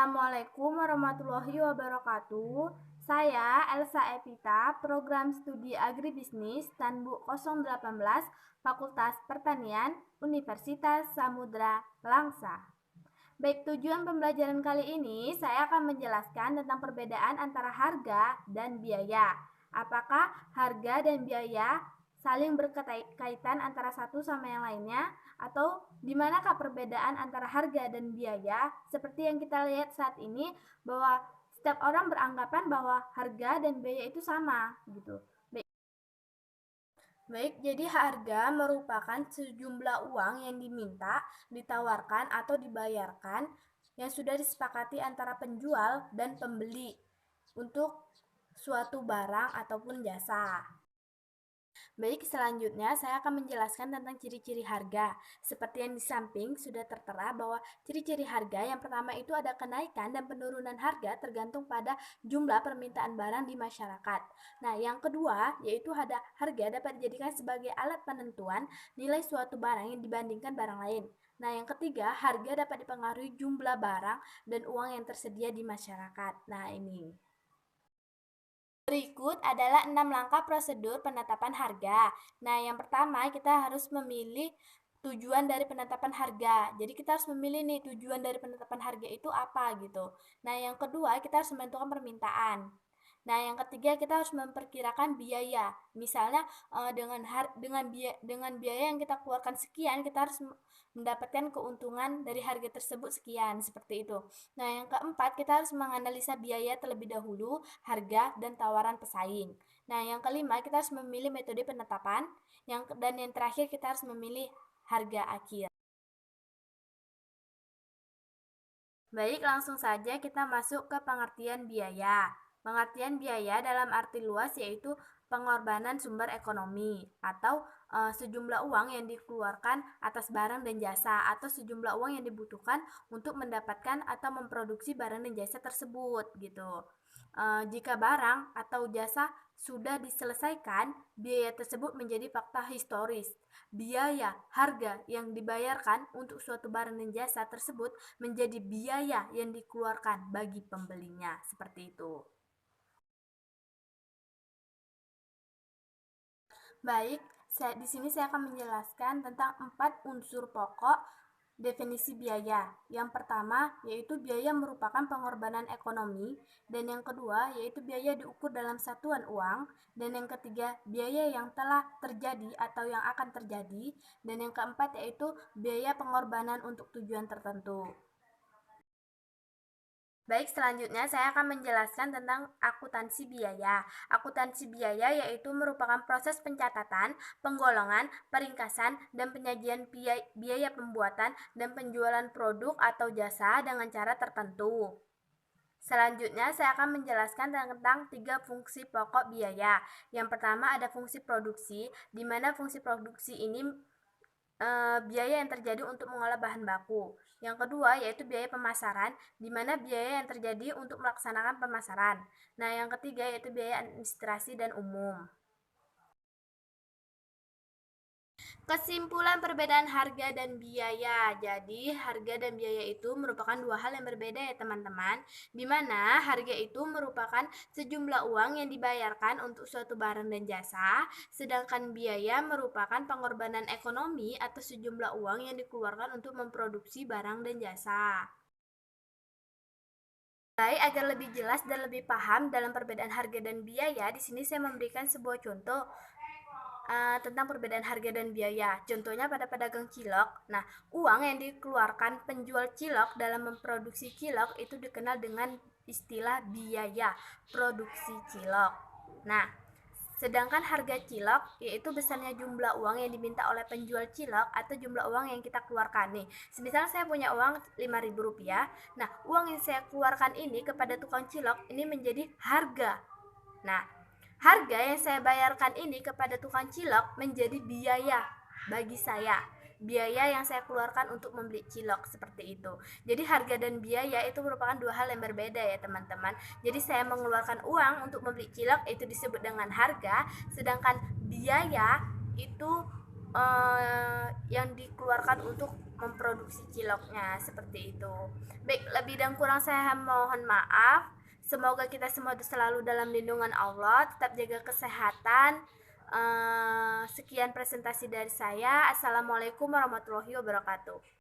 Assalamualaikum warahmatullahi wabarakatuh. Saya Elsa Evita, Program Studi Agribisnis Tanbu 018, Fakultas Pertanian, Universitas Samudra Langsa. Baik, tujuan pembelajaran kali ini saya akan menjelaskan tentang perbedaan antara harga dan biaya. Apakah harga dan biaya saling berkaitan antara satu sama yang lainnya, atau di manakah perbedaan antara harga dan biaya? Seperti yang kita lihat saat ini, bahwa setiap orang beranggapan bahwa harga dan biaya itu sama gitu. Baik, jadi harga merupakan sejumlah uang yang diminta, ditawarkan, atau dibayarkan yang sudah disepakati antara penjual dan pembeli untuk suatu barang ataupun jasa. Baik, selanjutnya saya akan menjelaskan tentang ciri-ciri harga. Seperti yang di samping sudah tertera bahwa ciri-ciri harga yang pertama itu ada kenaikan dan penurunan harga tergantung pada jumlah permintaan barang di masyarakat. Nah, yang kedua yaitu ada harga dapat dijadikan sebagai alat penentuan nilai suatu barang yang dibandingkan barang lain. Nah, yang ketiga, harga dapat dipengaruhi jumlah barang dan uang yang tersedia di masyarakat. Nah, ini. Berikut adalah 6 langkah prosedur penetapan harga. Nah, yang pertama kita harus memilih tujuan dari penetapan harga. Jadi kita harus memilih nih tujuan dari penetapan harga itu apa gitu. Nah, yang kedua kita harus menentukan permintaan. Nah, yang ketiga kita harus memperkirakan biaya. Misalnya dengan biaya yang kita keluarkan sekian, kita harus mendapatkan keuntungan dari harga tersebut sekian, seperti itu. Nah, yang keempat kita harus menganalisa biaya terlebih dahulu, harga dan tawaran pesaing. Nah, yang kelima kita harus memilih metode penetapan, dan yang terakhir kita harus memilih harga akhir. Baik, langsung saja kita masuk ke pengertian biaya. Pengertian biaya dalam arti luas yaitu pengorbanan sumber ekonomi atau sejumlah uang yang dikeluarkan atas barang dan jasa, atau sejumlah uang yang dibutuhkan untuk mendapatkan atau memproduksi barang dan jasa tersebut gitu. Jika barang atau jasa sudah diselesaikan, biaya tersebut menjadi fakta historis. Biaya, harga yang dibayarkan untuk suatu barang dan jasa tersebut menjadi biaya yang dikeluarkan bagi pembelinya, seperti itu. Baik, di sini saya akan menjelaskan tentang 4 unsur pokok definisi biaya. Yang pertama yaitu biaya merupakan pengorbanan ekonomi, dan yang kedua yaitu biaya diukur dalam satuan uang, dan yang ketiga biaya yang telah terjadi atau yang akan terjadi, dan yang keempat yaitu biaya pengorbanan untuk tujuan tertentu. Baik, selanjutnya saya akan menjelaskan tentang akuntansi biaya. Akuntansi biaya yaitu merupakan proses pencatatan, penggolongan, peringkasan, dan penyajian biaya pembuatan dan penjualan produk atau jasa dengan cara tertentu. Selanjutnya saya akan menjelaskan tentang 3 fungsi pokok biaya. Yang pertama ada fungsi produksi, di mana fungsi produksi ini biaya yang terjadi untuk mengolah bahan baku. Yang kedua yaitu biaya pemasaran, di mana biaya yang terjadi untuk melaksanakan pemasaran. Nah, yang ketiga yaitu biaya administrasi dan umum. Kesimpulan perbedaan harga dan biaya. Jadi, harga dan biaya itu merupakan dua hal yang berbeda ya teman-teman. Di mana harga itu merupakan sejumlah uang yang dibayarkan untuk suatu barang dan jasa, sedangkan biaya merupakan pengorbanan ekonomi atau sejumlah uang yang dikeluarkan untuk memproduksi barang dan jasa. Baik, agar lebih jelas dan lebih paham dalam perbedaan harga dan biaya, di sini saya memberikan sebuah contoh tentang perbedaan harga dan biaya. Contohnya pada pedagang cilok. Nah, uang yang dikeluarkan penjual cilok dalam memproduksi cilok itu dikenal dengan istilah biaya produksi cilok. Nah, sedangkan harga cilok yaitu besarnya jumlah uang yang diminta oleh penjual cilok atau jumlah uang yang kita keluarkan nih. Semisal saya punya uang Rp5.000. Nah, uang yang saya keluarkan ini kepada tukang cilok ini menjadi harga. Nah, harga yang saya bayarkan ini kepada tukang cilok menjadi biaya bagi saya. Biaya yang saya keluarkan untuk membeli cilok, seperti itu. Jadi harga dan biaya itu merupakan dua hal yang berbeda ya teman-teman. Jadi saya mengeluarkan uang untuk membeli cilok itu disebut dengan harga, sedangkan biaya itu yang dikeluarkan untuk memproduksi ciloknya seperti itu. Baik, lebih dan kurang saya mohon maaf. Semoga kita semua selalu dalam lindungan Allah, tetap jaga kesehatan. Sekian presentasi dari saya. Assalamualaikum warahmatullahi wabarakatuh.